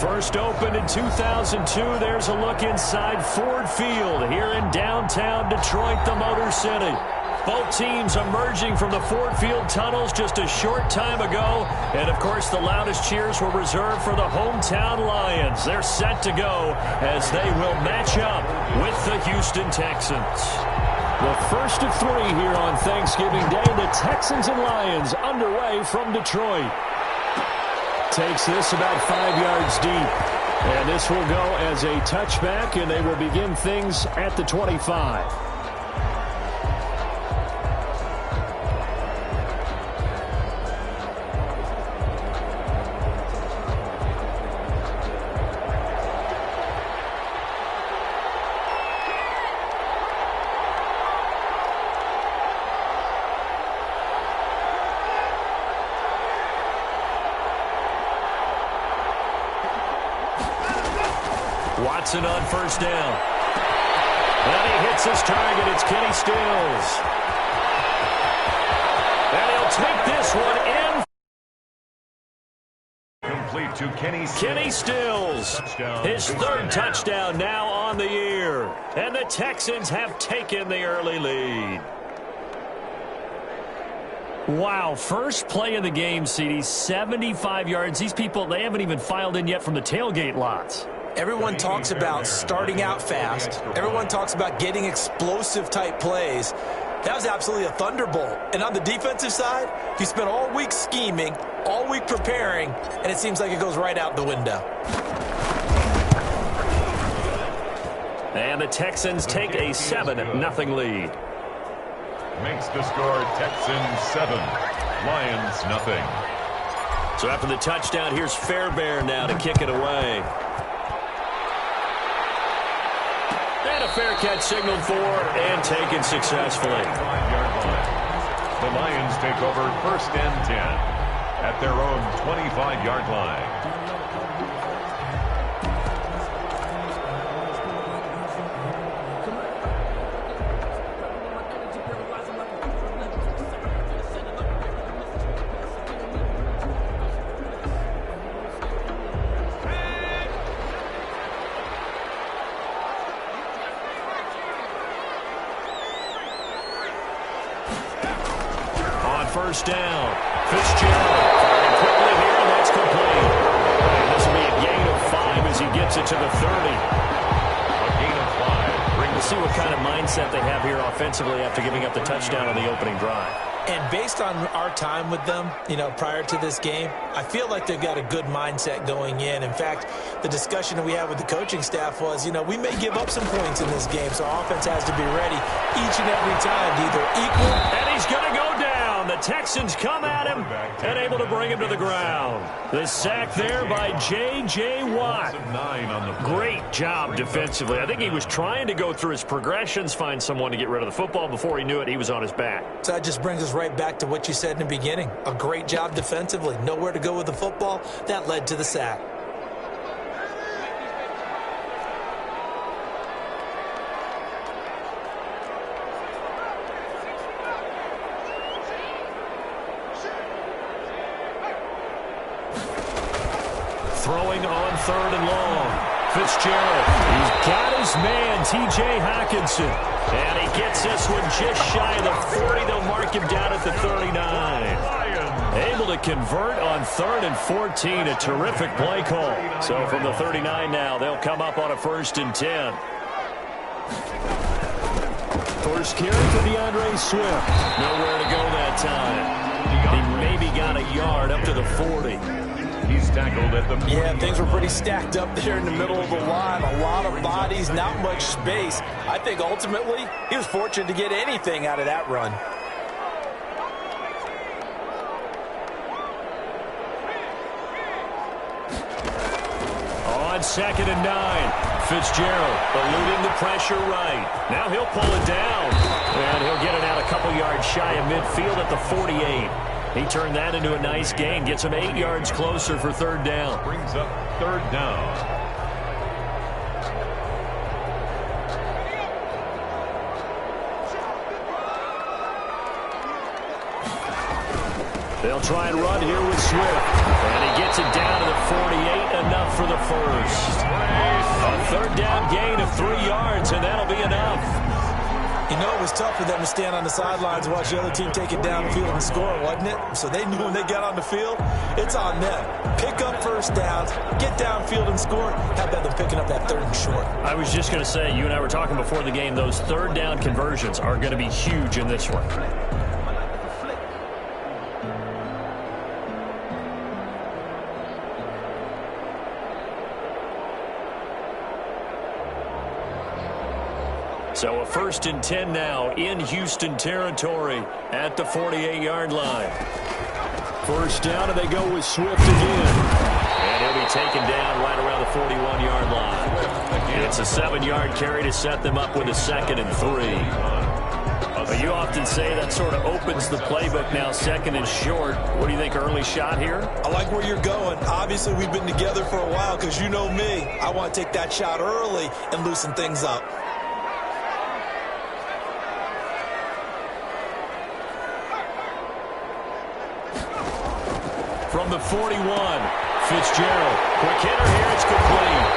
First opened in 2002, there's a look inside Ford Field here in downtown Detroit, the Motor City. Both teams emerging from the Ford Field tunnels just a short time ago. And, of course, the loudest cheers were reserved for the hometown Lions. They're set to go as they will match up with the Houston Texans. The first of three here on Thanksgiving Day. The Texans and Lions underway from Detroit. Takes this about 5 yards deep. And this will go as a touchback, and they will begin things at the 25. Watson on first down. And he hits his target. It's Kenny Stills. And he'll take this one in. Complete to Kenny Stills. His third touchdown now on the year. And the Texans have taken the early lead. Wow, first play of the game, CD, 75 yards. These people, they haven't even filed in yet from the tailgate lots. Everyone talks about starting out fast. Everyone talks about getting explosive-type plays. That was absolutely a thunderbolt. And on the defensive side, you spent all week scheming, all week preparing, and it seems like it goes right out the window. And the Texans take a 7-0 lead. Makes the score Texans 7, Lions 0. So after the touchdown, here's Fairbairn now to kick it away. And a fair catch signaled for and taken successfully. The Lions take over 1st and 10 at their own 25-yard line. First down. Fitzgerald firing quickly here, and that's complete. And this will be a gain of 5 as he gets it to the 30. A gain of 5. We'll see what kind of mindset they have here offensively after giving up the touchdown on the opening drive. And based on our time with them, prior to this game, I feel like they've got a good mindset going in. In fact, the discussion that we had with the coaching staff was, we may give up some points in this game, so our offense has to be ready each and every time to either equal. And he's going to go down. The Texans come at him and able to bring him to the ground. The sack there by J.J. Watt. Great job defensively. I think he was trying to go through his progressions, find someone to get rid of the football. Before he knew it, he was on his back. So that just brings us right back to what you said in the beginning. A great job defensively. Nowhere to go with the football. That led to the sack. Throwing on 3rd and long. Fitzgerald, he's got his man, T.J. Hockenson. And he gets this one just shy of the 40. They'll mark him down at the 39. Able to convert on 3rd and 14. A terrific play call. So from the 39 now, they'll come up on a 1st and 10. First carry for DeAndre Swift. Nowhere to go that time. He maybe got a yard up to the 40. He's tackled at the 40. Yeah, things were pretty stacked up there in the middle of the line. A lot of bodies, not much space. I think ultimately he was fortunate to get anything out of that run. On 2nd and 9, Fitzgerald eluding the pressure right. Now he'll pull it down, and he'll get it out a couple yards shy of midfield at the 48. He turned that into a nice gain, gets him 8 yards closer for 3rd down. Brings up 3rd down. They'll try and run here with Swift. And he gets it down to the 48, enough for the first. A third down gain of 3 yards, and that'll be enough. You know, it was tough for them to stand on the sidelines and watch the other team take it downfield and score, wasn't it? So they knew when they got on the field, it's on them. Pick up first downs, get downfield and score. How about them picking up that third and short? I was just going to say, you and I were talking before the game, those third down conversions are going to be huge in this one. So a 1st and 10 now in Houston territory at the 48-yard line. First down, and they go with Swift again. And he'll be taken down right around the 41-yard line. It's a 7-yard carry to set them up with a 2nd and 3. But you often say that sort of opens the playbook now, 2nd and short. What do you think, early shot here? I like where you're going. Obviously, we've been together for a while because you know me. I want to take that shot early and loosen things up. From the 41, Fitzgerald. Quick hitter here, it's complete.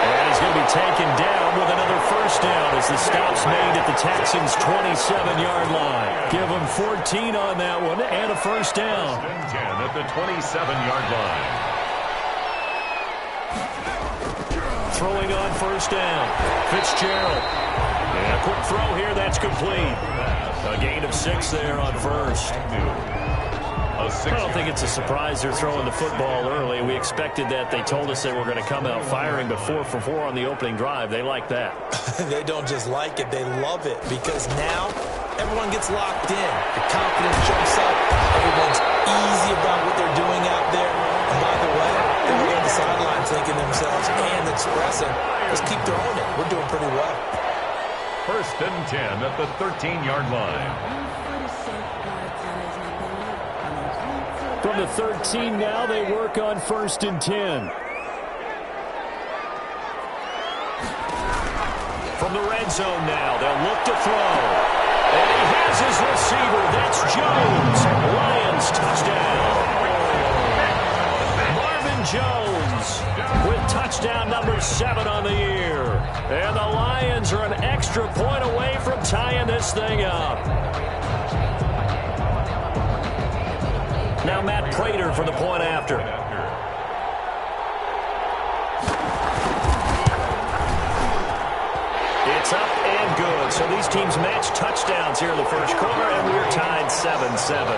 And he's going to be taken down with another first down as the stop's made at the Texans' 27-yard line. Give them 14 on that one and a first down. 10 at the 27-yard line. Throwing on first down, Fitzgerald. And a quick throw here, that's complete. A gain of 6 there on first. I don't think it's a surprise they're throwing the football early. We expected that. They told us they were going to come out firing, but 4 for 4 on the opening drive. They like that. They don't just like it. They love it because now everyone gets locked in. The confidence jumps up. Everyone's easy about what they're doing out there. And by the way, they're on the sideline thinking themselves and expressing, just keep throwing it. We're doing pretty well. 1st and 10 at the 13-yard line. From the 13 now, they work on 1st and 10. From the red zone now, they'll look to throw. And he has his receiver. That's Jones. Lions touchdown. Marvin Jones with touchdown number 7 on the year. And the Lions are an extra point away from tying this thing up. Now Matt Prater for the point after. It's up and good. So these teams match touchdowns here in the first quarter, and we're tied 7-7.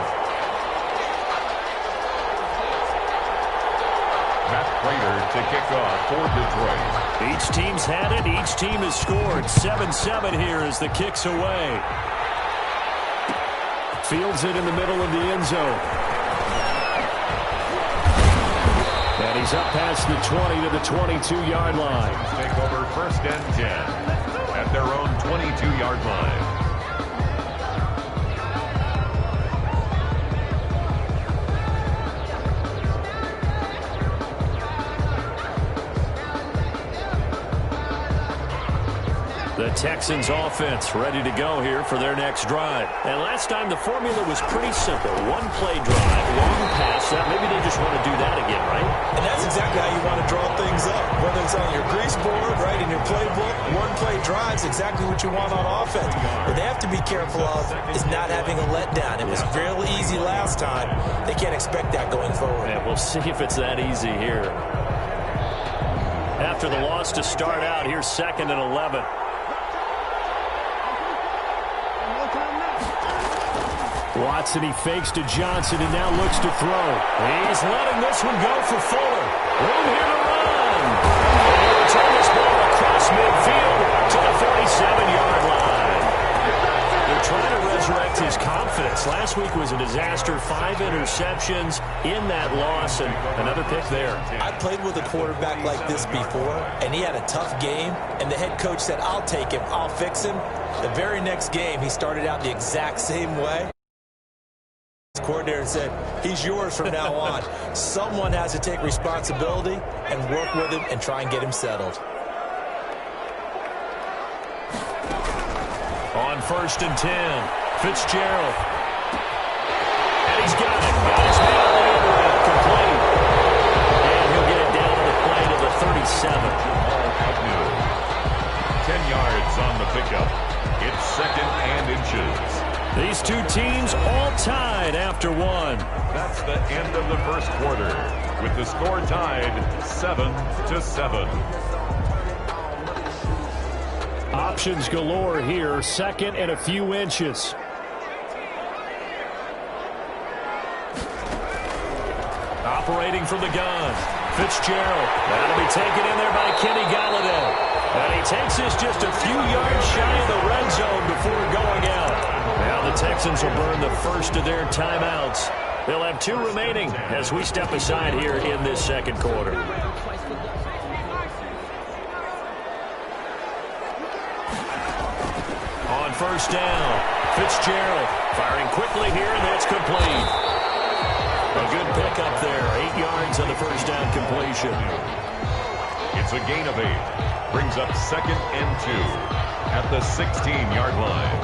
Matt Prater to kick off for Detroit. Each team's had it. Each team has scored. 7-7 here as the kick's away. Fields it in the middle of the end zone. And he's up past the 20 to the 22-yard line. Take over 1st and 10 at their own 22-yard line. The Texans offense ready to go here for their next drive. And last time the formula was pretty simple. One play drive, long pass. Maybe they just want to do that again, right? And that's exactly how you want to draw things up. Whether it's on your grease board, right, in your playbook, one play drive's exactly what you want on offense. What they have to be careful of is not having a letdown. It was fairly easy last time. They can't expect that going forward. Yeah, we'll see if it's that easy here. After the loss to start out, here's 2nd and 11. Watson, he fakes to Johnson and now looks to throw. He's letting this one go for Fuller. Room here to run. And he'll return this ball across midfield to the 47-yard line. They're trying to resurrect his confidence. Last week was a disaster. 5 interceptions in that loss and another pick there. I played with a quarterback like this before, and he had a tough game, and the head coach said, I'll take him, I'll fix him. The very next game, he started out the exact same way. Coordinator said, he's yours from now on. Someone has to take responsibility and work with him and try and get him settled. On 1st and 10, Fitzgerald. And he's got it. Got his man on the other end. Complete. And he'll get it down to the play to the two teams all tied after one. That's the end of the first quarter, with the score tied 7-7. Options galore here, second and a few inches. Operating from the gun, Fitzgerald. That'll be taken in there by Kenny Galladay. And he takes this just a few yards shy of the red zone before going out. Now the Texans will burn the first of their timeouts. They'll have two remaining as we step aside here in this second quarter. On first down, Fitzgerald firing quickly here, and that's complete. A good pickup there, 8 yards on the first down completion. It's a gain of 8. Brings up 2nd and 2 at the 16-yard line.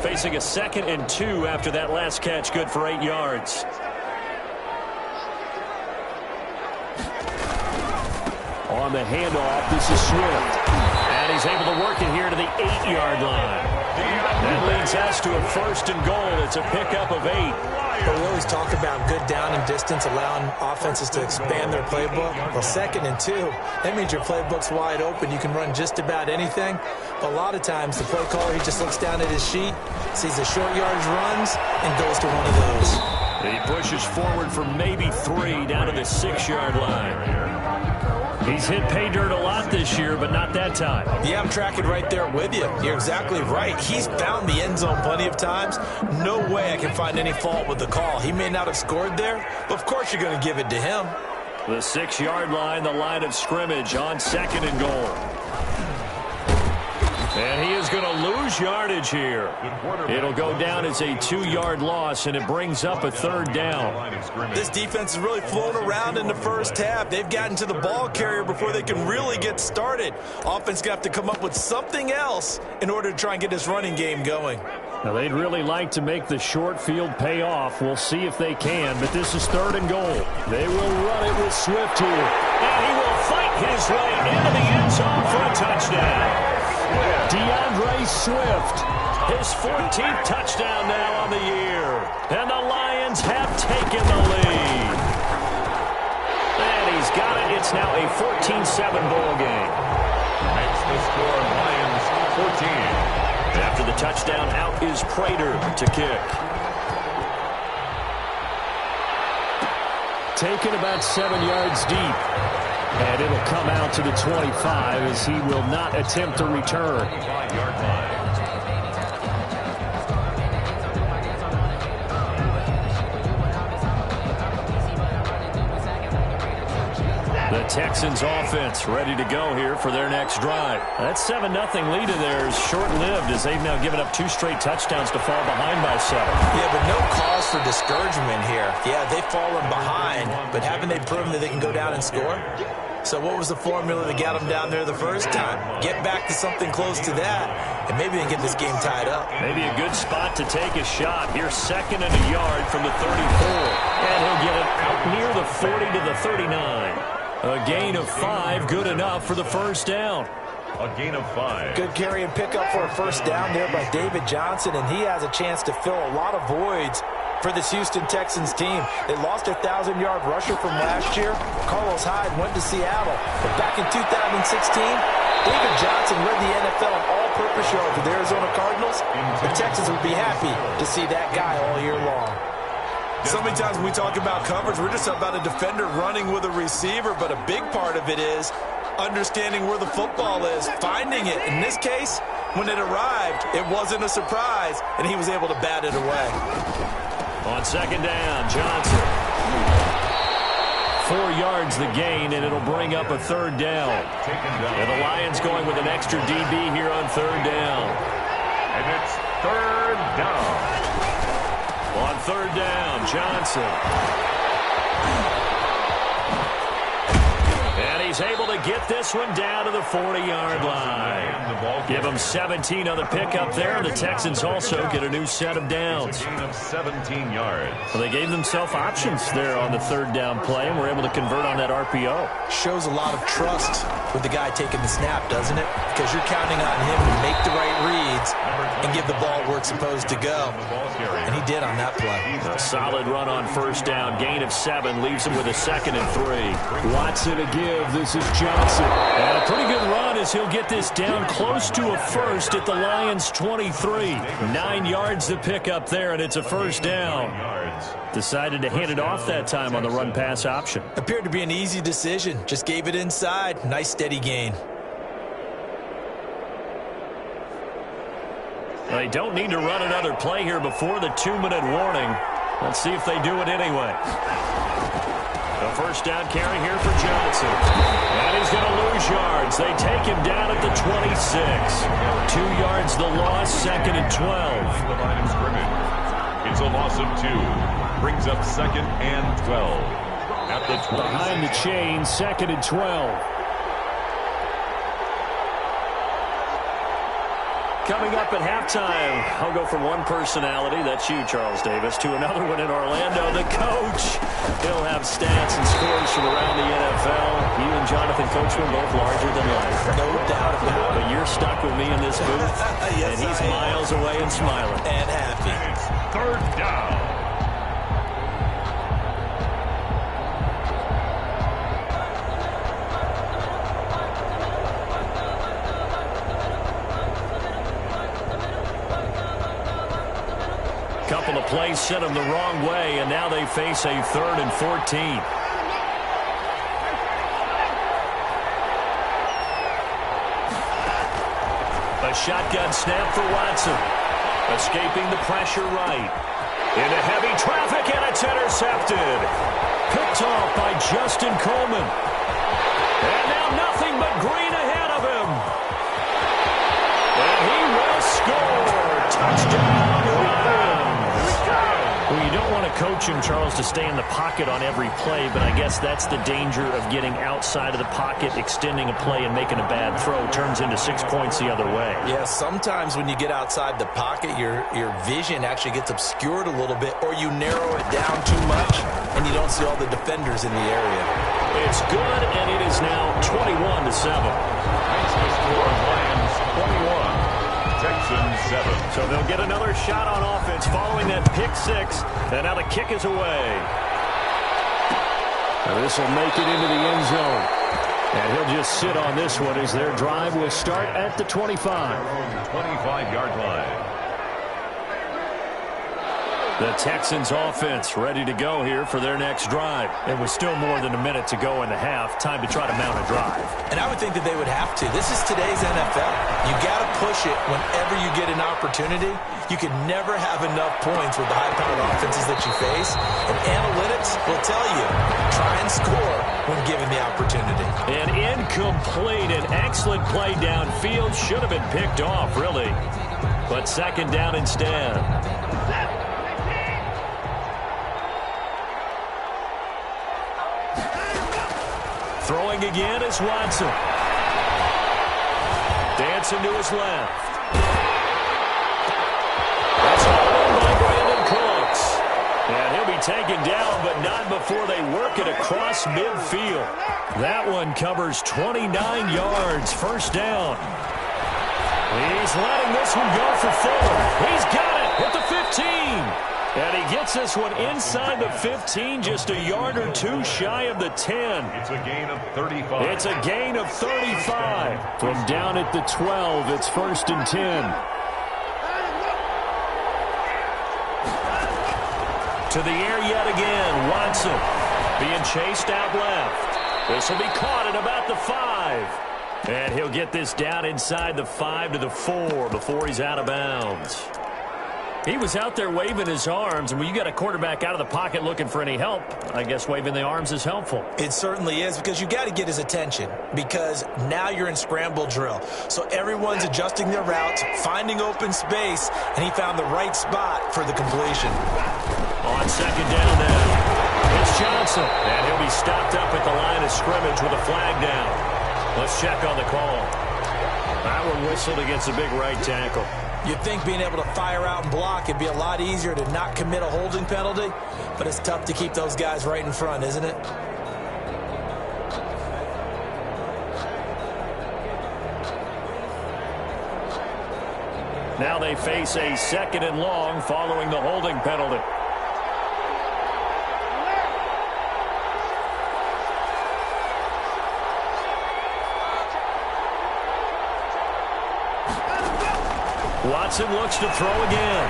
Facing a 2nd and 2 after that last catch, good for 8 yards. On the handoff, this is Swift. And he's able to work it here to the 8-yard line. That leads us to a 1st and goal. It's a pickup of 8. But we always talk about good down and distance, allowing offenses to expand their playbook. Well, 2nd and 2, that means your playbook's wide open. You can run just about anything. But a lot of times, the play caller, he just looks down at his sheet, sees the short yardage runs, and goes to one of those. He pushes forward for maybe 3 down to the 6-yard line. He's hit pay dirt a lot this year, but not that time. Yeah, I'm tracking right there with you. You're exactly right. He's found the end zone plenty of times. No way I can find any fault with the call. He may not have scored there, but of course you're going to give it to him. The 6-yard line, the line of scrimmage on 2nd and goal. And he is going to lose yardage here. It'll go down as a 2-yard loss, and it brings up a 3rd down. This defense has really flown around in the first half. They've gotten to the ball carrier before they can really get started. Offense going to have to come up with something else in order to try and get this running game going. Now, they'd really like to make the short field pay off. We'll see if they can, but this is 3rd and goal. They will run it with Swift here. And he will fight his way into the end zone for a touchdown. DeAndre Swift, his 14th touchdown now on the year. And the Lions have taken the lead. And he's got it. It's now a 14-7 ball game. Makes the score Lions 14. After the touchdown, out is Prater to kick. Taken about 7 yards deep. And it'll come out to the 25 as he will not attempt to return. 5-yard line. The Texans offense ready to go here for their next drive. That 7-0 lead of theirs short-lived as they've now given up 2 straight touchdowns to fall behind by 7. Yeah, but no cause for discouragement here. Yeah, they've fallen behind, but haven't they proven that they can go down and score? So what was the formula that got them down there the first time? Get back to something close to that, and maybe they can get this game tied up. Maybe a good spot to take a shot. Here's 2nd and a yard from the 34. And he'll get it out near the 40 to the 39. A gain of 5, good enough for the first down. A gain of 5. Good carry and pickup for a first down there by David Johnson, and he has a chance to fill a lot of voids for this Houston Texans team. They lost their 1,000-yard rusher from last year. Carlos Hyde went to Seattle. But back in 2016, David Johnson led the NFL in all-purpose yards with the Arizona Cardinals. The Texans would be happy to see that guy all year long. So many times when we talk about coverage, we're just about a defender running with a receiver, but a big part of it is understanding where the football is, finding it. In this case, when it arrived, it wasn't a surprise, and he was able to bat it away. On 2nd down, Johnson. 4 yards the gain, and it'll bring up a 3rd down. And the Lions going with an extra DB here on 3rd down. And it's 3rd down. On 3rd down, Johnson. And he's able to get this one down to the 40-yard line. Give them 17 on the pickup there, and the Texans also get a new set of downs. It's a gain of 17 yards. Well, they gave themselves options there on the third down play, and were able to convert on that RPO. Shows a lot of trust with the guy taking the snap, doesn't it? Because you're counting on him to make the right reads and give the ball where it's supposed to go. And he did on that play. A solid run on first down. Gain of 7 leaves him with a 2nd and 3. Watson to give. This is Johnson. And a pretty good run as he'll get this down close to a first at the Lions' 23. 9 yards to pick up there, and it's a first down. Decided to hand it off that time on the run-pass option. Appeared to be an easy decision. Just gave it inside. Nice steady gain. They don't need to run another play here before the 2-minute warning. Let's see if they do it anyway. The first down carry here for Johnson. And he's going to lose yards. They take him down at the 26. 2 yards the loss, 2nd and 12. The line of scrimmage. It's a loss of 2. Brings up 2nd and 12. At the 26. Behind the chain, 2nd and 12. Coming up at halftime, I'll go from one personality, that's you, Charles Davis, to another one in Orlando, the coach. He'll have stats and scores from around the NFL. You and Jonathan Coachman both larger than life. No doubt about it. But you're stuck with me in this booth, Yes, and he's miles away and smiling. And happy. It's 3rd down. Couple of plays sent them the wrong way, and now they face a 3rd and 14. A shotgun snap for Watson. Escaping the pressure right. Into heavy traffic, and it's intercepted. Picked off by Justin Coleman. And now nothing but green ahead of him. And he will score. Touchdown, Ryan. Well, you don't want to coach him, Charles, to stay in the pocket on every play, but I guess that's the danger of getting outside of the pocket, extending a play, and making a bad throw. Turns into 6 points the other way. Yeah, sometimes when you get outside the pocket, your vision actually gets obscured a little bit, or you narrow it down too much, and you don't see all the defenders in the area. It's good, and it is now 21-7. Makes the score Lions 21. Texans 7. So they'll get another shot on offense following that pick 6, and now the kick is away. Now this will make it into the end zone. And he'll just sit on this one as their drive will start at the 25. 25-yard line. The Texans offense ready to go here for their next drive. It was still more than a minute to go in the half. Time to try to mount a drive. And I would think that they would have to. This is today's NFL. You got to push it whenever you get an opportunity. You can never have enough points with the high-powered offenses that you face. And analytics will tell you, try and score when given the opportunity. An incomplete, an excellent play downfield. Should have been picked off, really. But 2nd down instead. Throwing again is Watson. Dancing to his left. That's hauled in by Brandon Cooks. And he'll be taken down, but not before they work it across midfield. That one covers 29 yards. First down. He's letting this one go for 4. He's got it at the 15. And he gets this one inside the 15, just a yard or 2 shy of the 10. It's a gain of 35. It's a gain of 35. From down at the 12, it's 1st and 10. To the air yet again, Watson being chased out left. This will be caught at about the 5. And he'll get this down inside the 5 to the 4 before he's out of bounds. He was out there waving his arms, and when you got a quarterback out of the pocket looking for any help, I guess waving the arms is helpful. It certainly is, because you got to get his attention, because now you're in scramble drill. So everyone's adjusting their routes, finding open space, and he found the right spot for the completion. On 2nd down now, it's Johnson, and he'll be stopped up at the line of scrimmage with a flag down. Let's check on the call. We're whistled against a big right tackle. You'd think being able to fire out and block it'd be a lot easier to not commit a holding penalty, but it's tough to keep those guys right in front, isn't it? Now they face a 2nd and long following the holding penalty. Watson looks to throw again.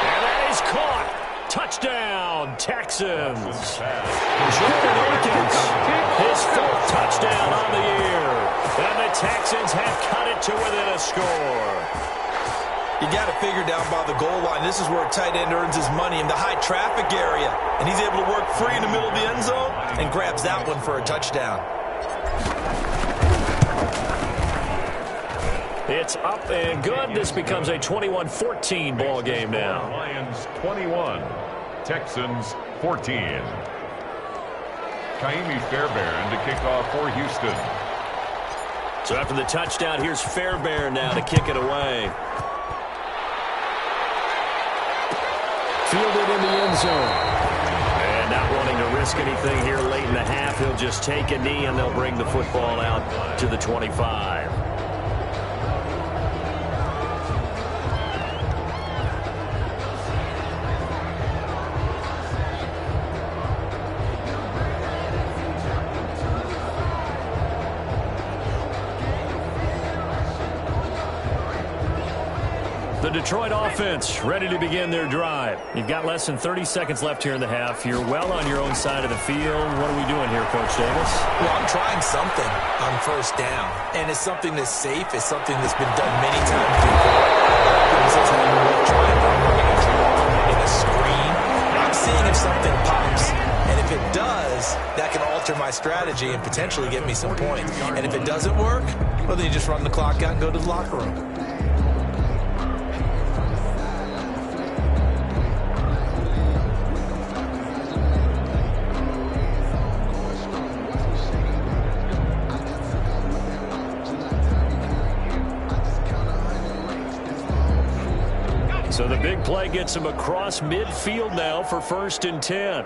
And that is caught. Touchdown, Texans. Jordan Akins, his 4th touchdown on the year. And the Texans have cut it to within a score. You got to figure down by the goal line. This is where a tight end earns his money in the high traffic area. And he's able to work free in the middle of the end zone and grabs that one for a touchdown. It's up and good. This becomes a 21-14 ball game now. Lions 21, Texans 14. Kaimi Fairbairn to kick off for Houston. So after the touchdown, here's Fairbairn now to kick it away. Fielded in the end zone. And not wanting to risk anything here late in the half, he'll just take a knee and they'll bring the football out to the 25. The Detroit offense ready to begin their drive. You've got less than 30 seconds left here in the half. You're well on your own side of the field. What are we doing here, Coach Davis? Well, I'm trying something on first down. And it's something that's safe. It's something that's been done many times before. Trying to run in a screen. I'm seeing if something pops. And if it does, that can alter my strategy and potentially get me some points. And if it doesn't work, well, then you just run the clock out and go to the locker room. So the big play gets him across midfield now for 1st and 10.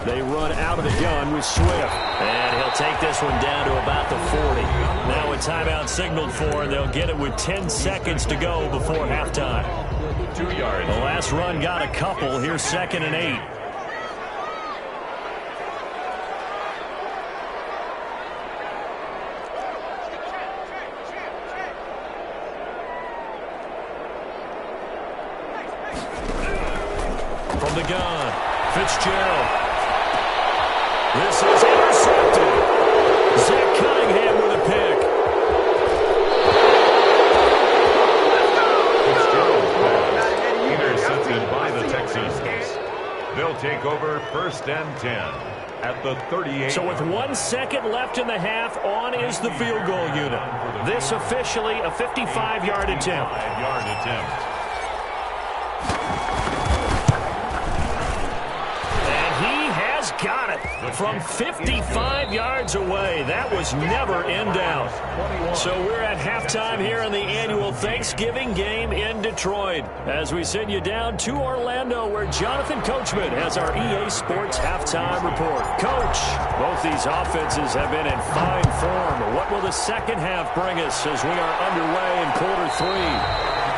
They run out of the gun with Swift. And he'll take this one down to about the 40. Now a timeout signaled for, and they'll get it with 10 seconds to go before halftime. 2 yards. The last run got a couple. Here's 2nd and 8. From the gun, Fitzgerald. This is intercepted. Zach Cunningham with a pick. Fitzgerald's pass intercepted by the Texans. They'll take over 1st and 10 at the 38. So with 1 second left in the half, on is the field goal unit. This officially a 55-yard attempt. 55-yard attempt. Got it from 55 yards away. That was never in doubt. So we're at halftime here in the annual Thanksgiving game in Detroit as we send you down to Orlando where Jonathan Coachman has our EA Sports halftime report. Coach, both these offenses have been in fine form. What will the second half bring us as we are underway in quarter 3?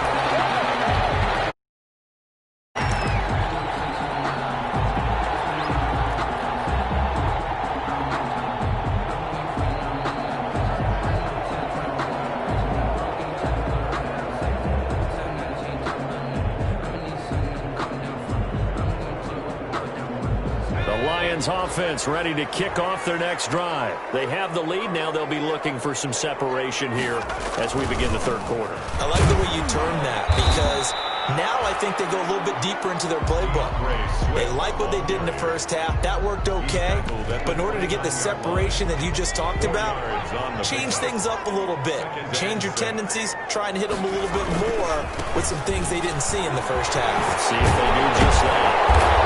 Offense ready to kick off their next drive. They have the lead now. They'll be looking for some separation here as we begin the 3rd quarter. I like the way you term that because now I think they go a little bit deeper into their playbook. They like what they did in the first half. That worked okay. But in order to get the separation that you just talked about, change things up a little bit. Change your tendencies. Try and hit them a little bit more with some things they didn't see in the first half. Let's see if they do just that.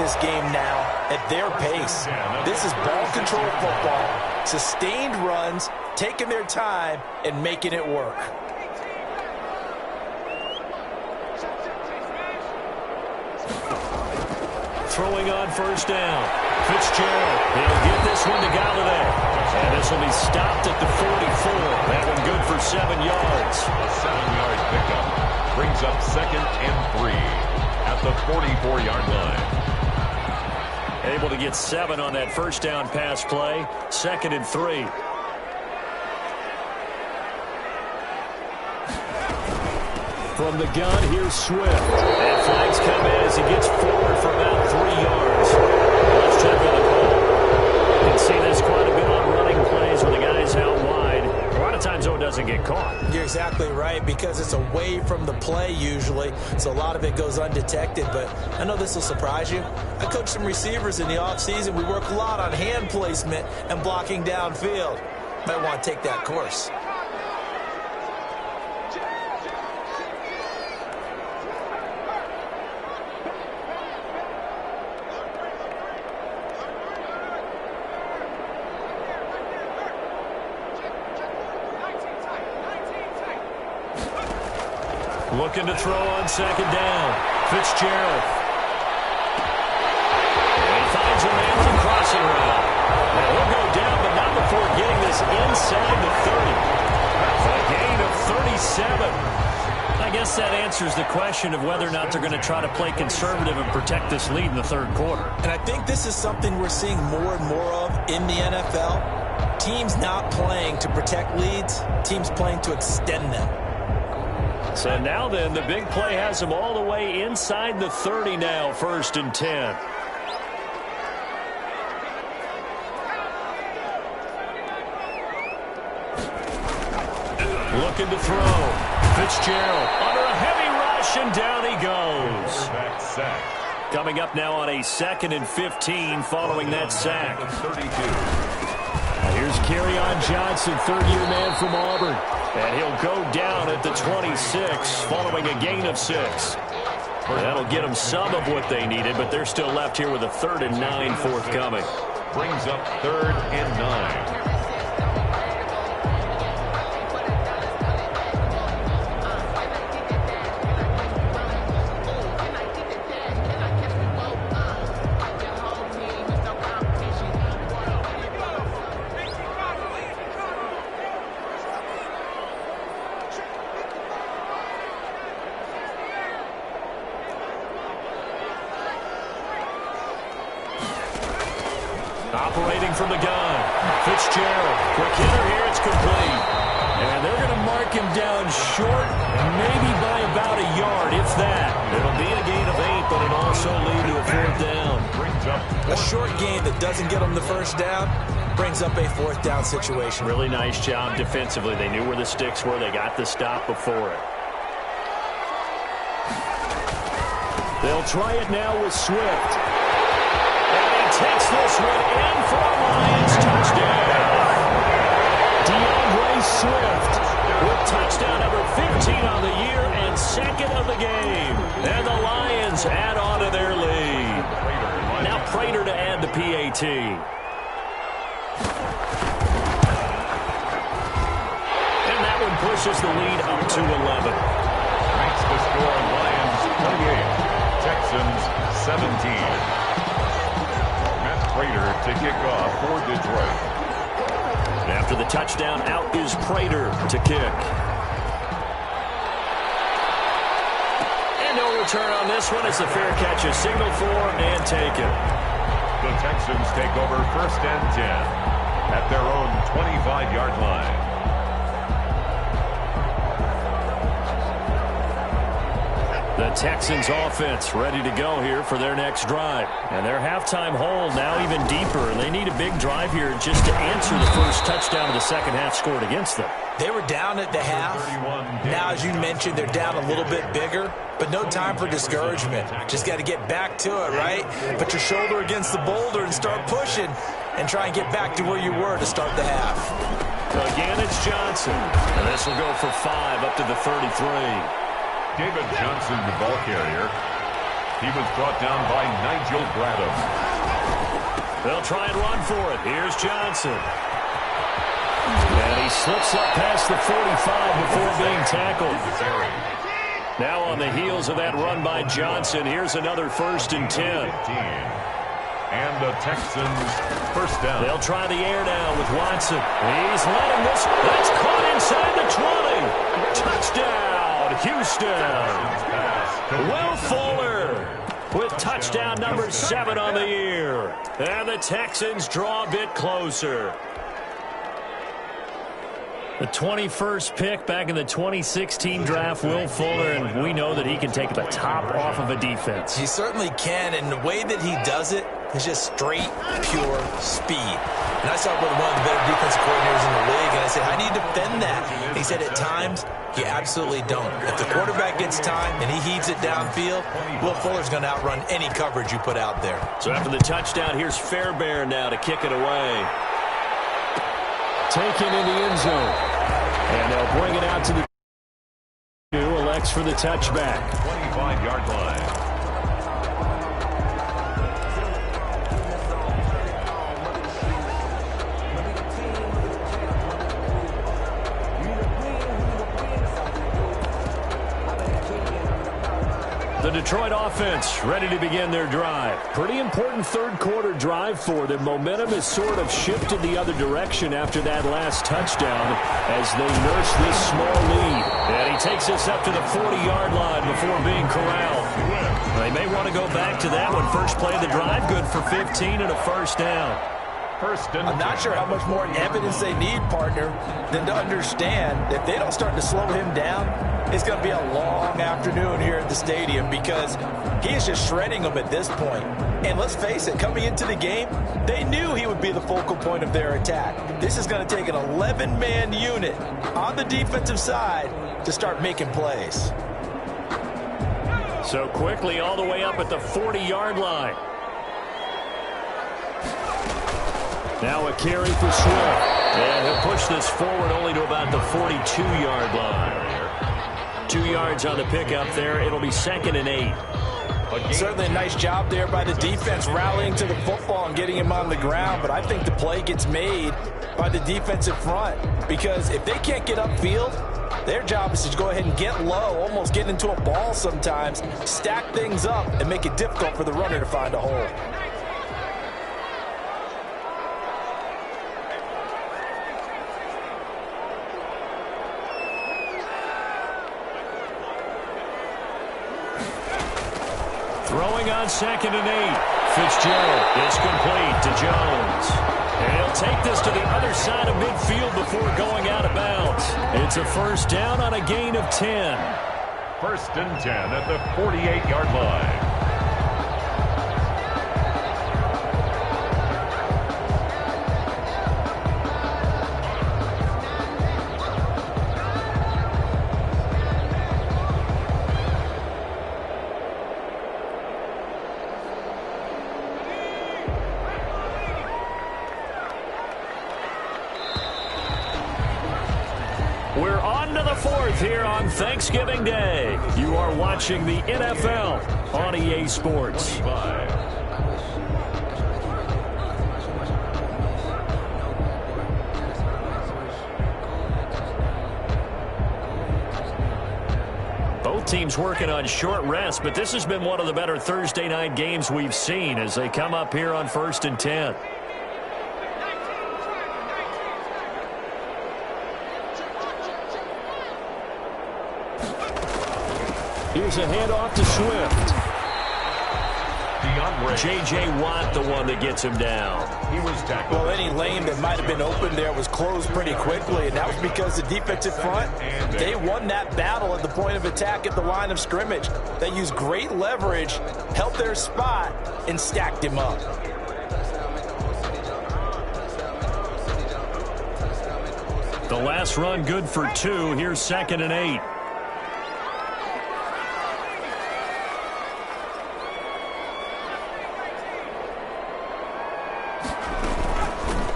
this game now at their pace. This is ball control football, sustained runs, taking their time, and making it work. Throwing on first down. Fitzgerald, he'll get this one to Galladay. And this will be stopped at the 44. That one good for 7 yards. A 7-yard pickup brings up 2nd and 3 at the 44-yard line. Able to get 7 on that first down pass play. 2nd and 3. From the gun, here's Swift. And flags come in as he gets forward for about 3 yards. Let's check on the call. You can see this quite a bit on running plays when the guy's out wide. A lot of times, though, it doesn't get caught. You're exactly right, because it's away from the play usually, so a lot of it goes undetected. But I know this will surprise you. I coach some receivers in the offseason. We work a lot on hand placement and blocking downfield. Might want to take that course. Looking to throw on 2nd down. Fitzgerald. And he finds a man for crossing route. And he'll go down, but not before getting this inside the 30. A gain of 37. I guess that answers the question of whether or not they're going to try to play conservative and protect this lead in the 3rd quarter. And I think this is something we're seeing more and more of in the NFL. Teams not playing to protect leads, teams playing to extend them. So now then, the big play has him all the way inside the 30 now, 1st and 10. Looking to throw. Fitzgerald under a heavy rush, and down he goes. Quarterback sack. Coming up now on a 2nd and 15 following that sack. 32. Here's Kerryon Johnson, 3rd-year man from Auburn. And he'll go down at the 26 following a gain of 6. That'll get them some of what they needed, but they're still left here with a 3rd and 9 forthcoming. Brings up 3rd and 9. Operating from the gun. Fitzgerald. Quick hitter here. It's complete. And they're going to mark him down short, maybe by about a yard, if that. It'll be a gain of 8, but it'll also lead to a 4th down. A short gain that doesn't get them the first down brings up a 4th down situation. Really nice job defensively. They knew where the sticks were. They got the stop before it. They'll try it now with Swift. Takes this one in for a Lions touchdown. DeAndre Swift with touchdown number 15 on the year and 2nd of the game. And the Lions add on to their lead. Now Prater to add the PAT. And that one pushes the lead up to 11. Makes the score Lions 28, Texans 17. Prater to kick off for Detroit. After the touchdown, out is Prater to kick. And no return on this one. It's a fair catch, a signal for and taken. The Texans take over 1st and 10 at their own 25-yard line. The Texans offense ready to go here for their next drive. And their halftime hold now even deeper. And they need a big drive here just to answer the first touchdown of the second half scored against them. They were down at the half. Now, as you mentioned, they're down a little bit bigger. But no time for discouragement. Just got to get back to it, right? Put your shoulder against the boulder and start pushing. And try and get back to where you were to start the half. Again, it's Johnson. And this will go for 5 up to the 33. David Johnson, the ball carrier. He was brought down by Nigel Bradham. They'll try and run for it. Here's Johnson. And he slips up past the 45 before being tackled. Now on the heels of that run by Johnson, here's another 1st and 10. And the Texans first down. They'll try the air now with Watson. He's letting this. That's caught inside the 20. Touchdown, Houston. Will Fuller with touchdown number 7 on the year. And the Texans draw a bit closer. The 21st pick back in the 2016 draft, Will Fuller, and we know that he can take the top off of a defense. He certainly can, and the way that he does it is just straight, pure speed. And I saw it with one of the better defensive coordinators in the league, and I said, how do you defend that? He said, at times, you absolutely don't. If the quarterback gets time and he heaves it downfield, Will Fuller's going to outrun any coverage you put out there. So after the touchdown, here's Fairbairn now to kick it away. Taken in the end zone. And they'll bring it out to the who elects for the touchback. 25-yard line. The Detroit offense ready to begin their drive. Pretty important third-quarter drive for them. Momentum has sort of shifted the other direction after that last touchdown as they nurse this small lead. And he takes us up to the 40-yard line before being corralled. They may want to go back to that one. First play of the drive, good for 15 and a 1st down. I'm not sure how much more evidence they need, partner, than to understand that if they don't start to slow him down, it's going to be a long afternoon here at the stadium because he is just shredding them at this point. And let's face it, coming into the game, they knew he would be the focal point of their attack. This is going to take an 11-man unit on the defensive side to start making plays. So quickly all the way up at the 40-yard line. Now a carry for Swift. And he'll push this forward only to about the 42-yard line. 2 yards on the pickup there. It'll be 2nd and 8. Certainly a nice job there by the defense rallying to the football and getting him on the ground, but I think the play gets made by the defensive front because if they can't get upfield, their job is to go ahead and get low, almost get into a ball sometimes, stack things up, and make it difficult for the runner to find a hole. Throwing on 2nd and 8. Fitzgerald is complete to Jones. And he'll take this to the other side of midfield before going out of bounds. It's a 1st down on a gain of 10. 1st and 10 at the 48-yard line. We're on to the 4th here on Thanksgiving Day. You are watching the NFL on EA Sports. Both teams working on short rest, but this has been one of the better Thursday night games we've seen as they come up here on 1st and 10. Here's a handoff to Swift. J.J. Watt, the one that gets him down. He was tackled. Well, any lane that might have been open there was closed pretty quickly, and that was because the defensive front, they won that battle at the point of attack at the line of scrimmage. They used great leverage, held their spot, and stacked him up. The last run good for 2. Here's 2nd and 8.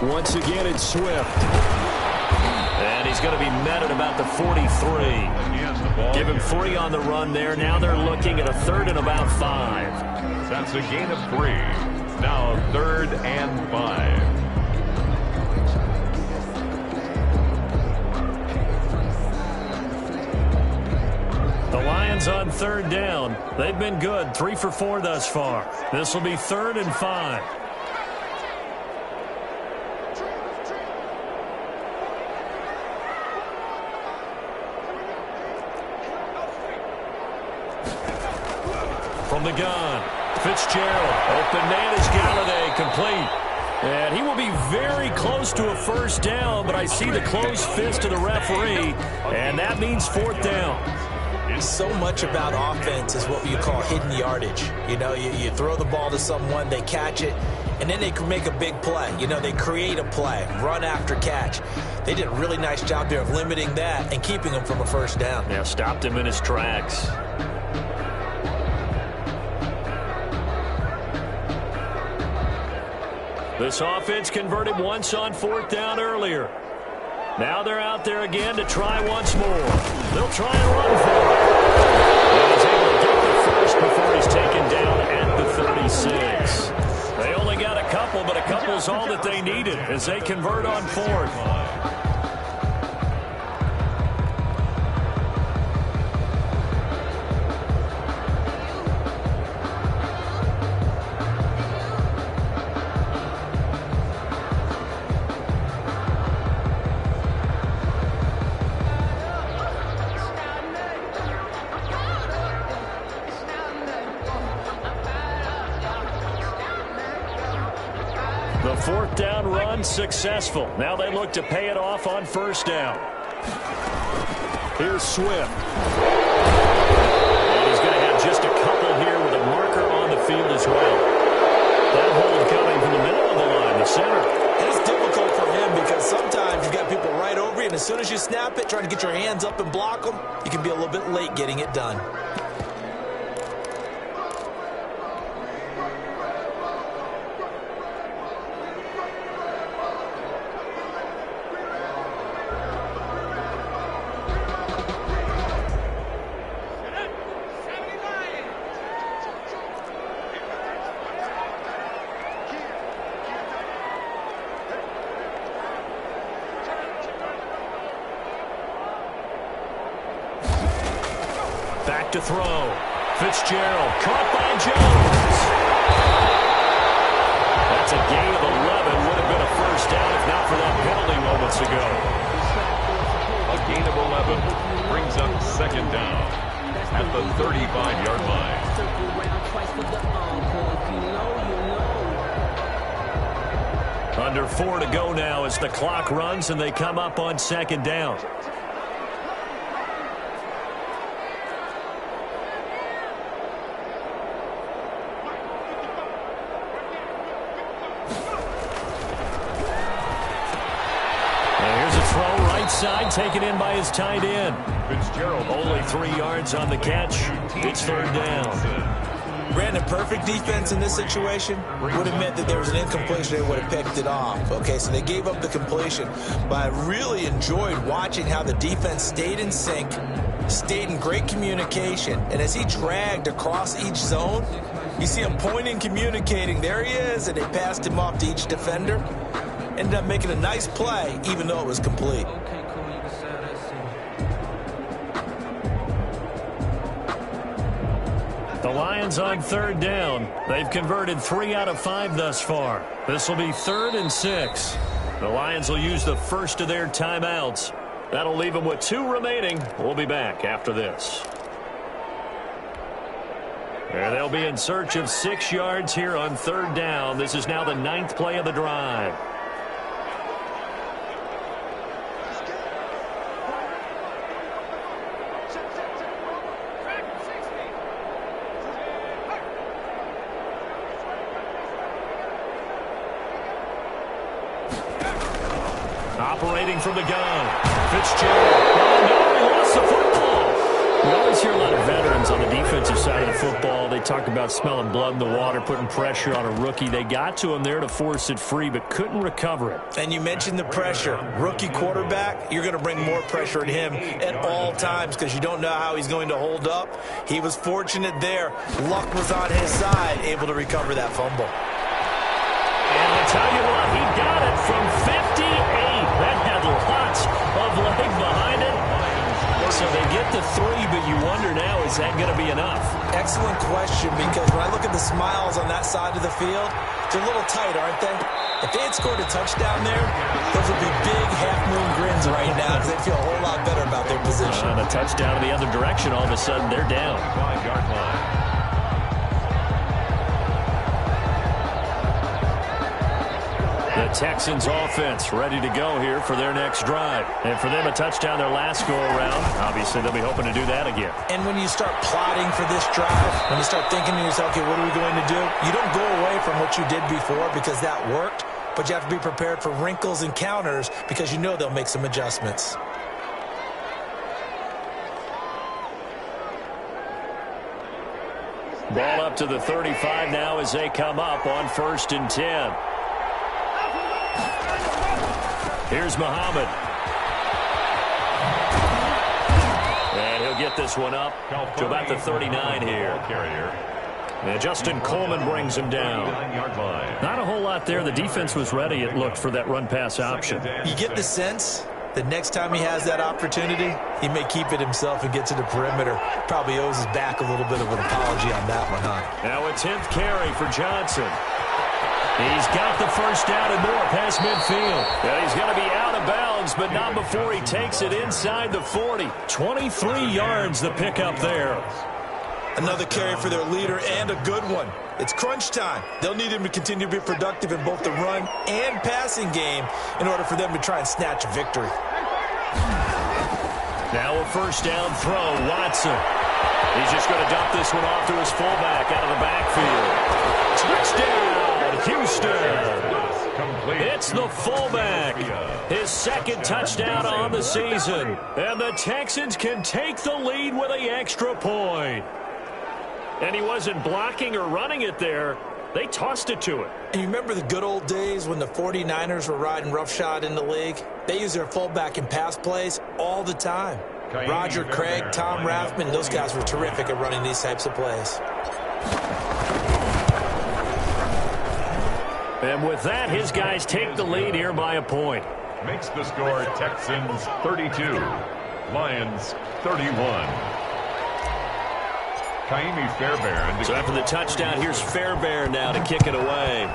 Once again, it's Swift. And And he's going to be met at about the 43. Give him 3 on the run there. Now they're looking at a 3rd and about 5. That's a gain of 3. Now 3rd and 5. The Lions on 3rd down. They've been good, 3 for 4 thus far. This will be 3rd and 5. From the gun, Fitzgerald, open man is Galladay, complete. And he will be very close to a 1st down, but I see the closed fist of the referee, and that means 4th down. So much about offense is what you call hidden yardage. You know, you throw the ball to someone, they catch it, and then they can make a big play. You know, they create a play, run after catch. They did a really nice job there of limiting that and keeping him from a 1st down. Yeah, stopped him in his tracks. This offense converted once on 4th down earlier. Now they're out there again to try once more. They'll try and run for it. And he's able to get the 1st before he's taken down at the 36. They only got a couple, but a couple's all that they needed as they convert on 4th. The 4th down run successful. Now they look to pay it off on 1st down. Here's Swift. And he's going to have just a couple here with a marker on the field as well. That hold coming from the middle of the line, the center. It's difficult for him because sometimes you've got people right over you, and as soon as you snap it, trying to get your hands up and block them, you can be a little bit late getting it done. Back to throw. Fitzgerald caught by Jones. That's a gain of 11. Would have been a 1st down if not for that penalty moments ago. A gain of 11 brings up 2nd down at the 35-yard line. Under 4 to go now as the clock runs and they come up on 2nd down. Side taken in by his tight end. Fitzgerald only 3 yards on the catch. It's 3rd down. Brandon, perfect defense in this situation would have meant that there was an incompletion. They would have picked it off. Okay, so they gave up the completion. But I really enjoyed watching how the defense stayed in sync, stayed in great communication. And as he dragged across each zone, you see him pointing, communicating. There he is, and they passed him off to each defender. Ended up making a nice play, even though it was complete. The Lions on 3rd down. They've converted 3 out of 5 thus far. This will be 3rd and 6. The Lions will use the first of their timeouts. That'll leave them with 2 remaining. We'll be back after this. And they'll be in search of 6 yards here on 3rd down. This is now the 9th play of the drive. Operating from the gun. Fitzgerald. Oh, no, he lost the football. You always hear a lot of veterans on the defensive side of the football. They talk about smelling blood in the water, putting pressure on a rookie. They got to him there to force it free, but couldn't recover it. And you mentioned the pressure. Rookie quarterback, you're going to bring more pressure at him at all times because you don't know how he's going to hold up. He was fortunate there. Luck was on his side, able to recover that fumble. And I tell you what, he got it from 58. That had lots of leg behind it. So they get the 3, but you wonder now, is that going to be enough? Excellent question, because when I look at the smiles on that side of the field, they're a little tight, aren't they? If they had scored a touchdown there, those would be big half-moon grins right now because they'd feel a whole lot better about their position. And a touchdown in the other direction, all of a sudden, they're down. 5-yard line. The Texans offense ready to go here for their next drive. And for them, a touchdown their last go-around. Obviously, they'll be hoping to do that again. And when you start plotting for this drive, when you start thinking to yourself, okay, what are we going to do? You don't go away from what you did before because that worked, but you have to be prepared for wrinkles and counters because you know they'll make some adjustments. Ball up to the 35 now as they come up on 1st and 10. Here's Muhammad. And he'll get this one up to about the 39 here. And Justin Coleman brings him down. Not a whole lot there. The defense was ready, it looked, for that run-pass option. You get the sense that next time he has that opportunity, he may keep it himself and get to the perimeter. Probably owes his back a little bit of an apology on that one, huh? Now a 10th carry for Johnson. He's got the first down and more past midfield. And he's going to be out of bounds, but not before he takes it inside the 40. 23 yards the pickup there. Another carry for their leader and a good one. It's crunch time. They'll need him to continue to be productive in both the run and passing game in order for them to try and snatch a victory. Now a first down throw, Watson. He's just going to dump this one off to his fullback out of the backfield. Touchdown! Houston. It's the fullback. His second touchdown on the season. And the Texans can take the lead with an extra point. And he wasn't blocking or running it there. They tossed it to him. And you remember the good old days when the 49ers were riding roughshod in the league? They used their fullback in pass plays all the time. Roger Craig, Tom Rathman, those guys were terrific at running these types of plays. And with that, his guys take the lead here by a point. Makes the score Texans 32, Lions 31. Kaimi Fairbairn. So after the touchdown, here's Fairbairn now to kick it away.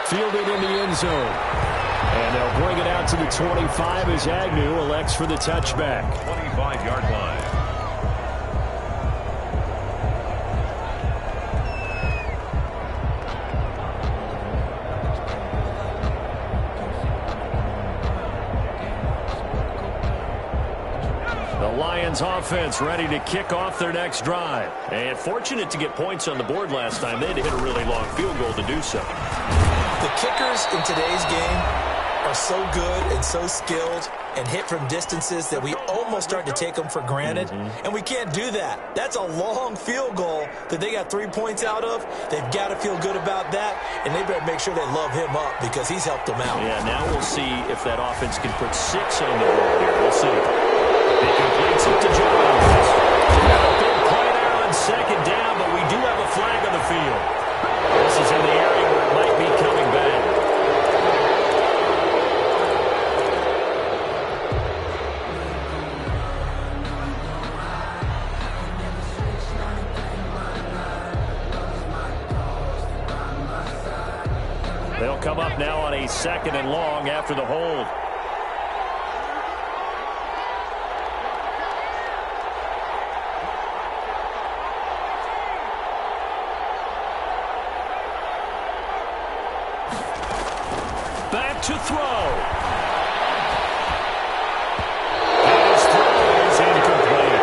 Fielded in the end zone. And they'll bring it out to the 25 as Agnew elects for the touchback. 25-yard line. Lions offense ready to kick off their next drive. And fortunate to get points on the board last time. They had to hit a really long field goal to do so. The kickers in today's game are so good and so skilled and hit from distances that we almost start to take them for granted. And we can't do that. That's a long field goal that they got 3 points out of. They've got to feel good about that, and they better make sure they love him up because he's helped them out. Yeah, now we'll see if that offense can put 6 on the board here. We'll see. He completes it to Jones. Got a big play there on second down, but we do have a flag on the field. This is in the area where it might be coming back. They'll come up now on a 2nd and long after the hold. Back to throw. His throw is incomplete.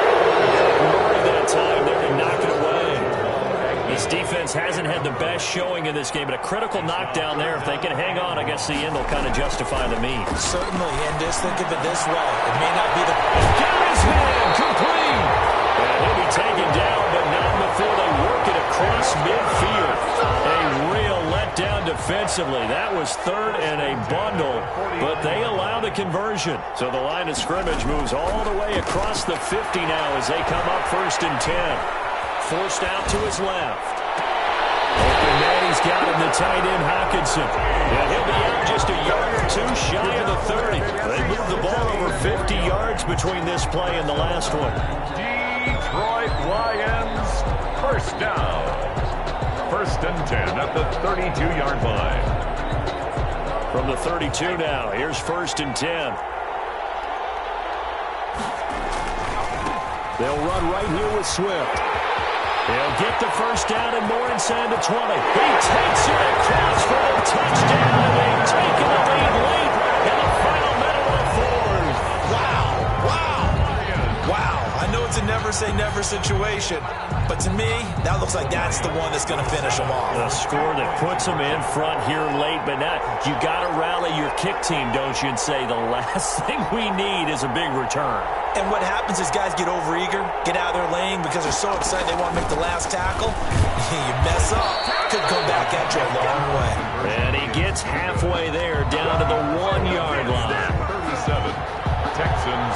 Murray that time there to knock it away. His defense hasn't had the best showing in this game, but a critical knockdown there. If they can hang on, I guess the end will kind of justify the means. Certainly, and just think of it this way. It may not be the... Got his hand complete! And he'll be taken down, but not before they work it across midfield. A real letdown defensively. That was third and a bundle, but they allow the conversion. So the line of scrimmage moves all the way across the 50 now as they come up 1st and 10. Forced out to his left. Open man, he's got him, the tight end, Hockenson. And he'll be out just a yard or two shy of the 30. They moved the ball over 50 yards between this play and the last one. Detroit Lions, first down. 1st and 10 at the 32-yard line. From the 32 now, here's 1st and 10. They'll run right here with Swift. They'll get the first down and more inside the 20. He takes it across for the touchdown, and they've taken the lead late in the final minute of the fourth. Wow. I know it's a never-say-never situation, but to me, that looks like that's the one that's going to finish them off. A score that puts them in front here late, but now you got to rally your kick team, don't you, and say the last thing we need is a big return. And what happens is guys get overeager, get out of their lane because they're so excited they want to make the last tackle. You mess up, could come back at you a long way. And he gets halfway there, down to the 1-yard line. 37, Texans.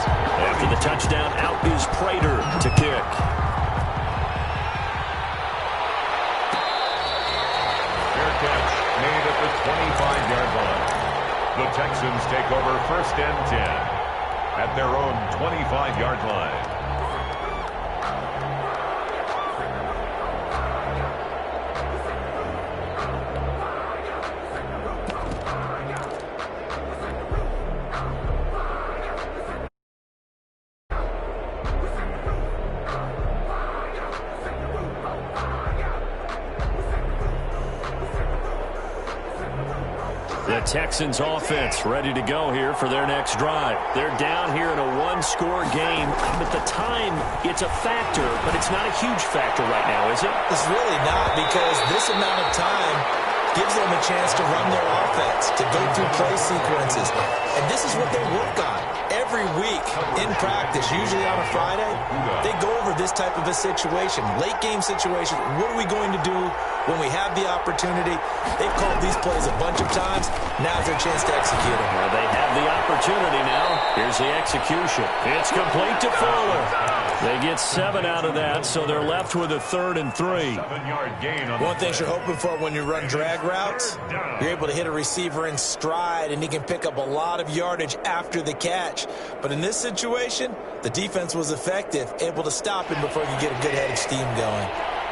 After the touchdown, out is Prater to kick. Fair catch made at the 25-yard line. The Texans take over 1st and 10 at their own 25-yard line. The Texans offense ready to go here for their next drive. They're down here in a one-score game. At the time, it's a factor, but it's not a huge factor right now, is it? It's really not, because this amount of time gives them a chance to run their offense, to go through play sequences. And this is what they work on every week in practice, usually on a Friday. They go over this type of a situation, late game situation. What are we going to do when we have the opportunity? They've called these plays a bunch of times. Now's their chance to execute them. Well, they have the opportunity now. Here's the execution. It's complete to Fuller. They get 7 out of that, so they're left with a 3rd and 3. 7-yard gain on One thing you're hoping for when you run drag routes, you're able to hit a receiver in stride, and he can pick up a lot of yardage after the catch. But in this situation, the defense was effective, able to stop him before you get a good head of steam going.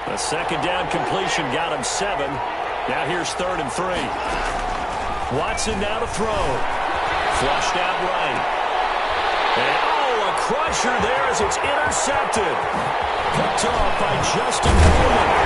The 2nd down completion got him 7. Now here's 3rd and 3. Watson now to throw. Flushed out right. And, a crusher there as it's intercepted. Picked off by Justin Coleman.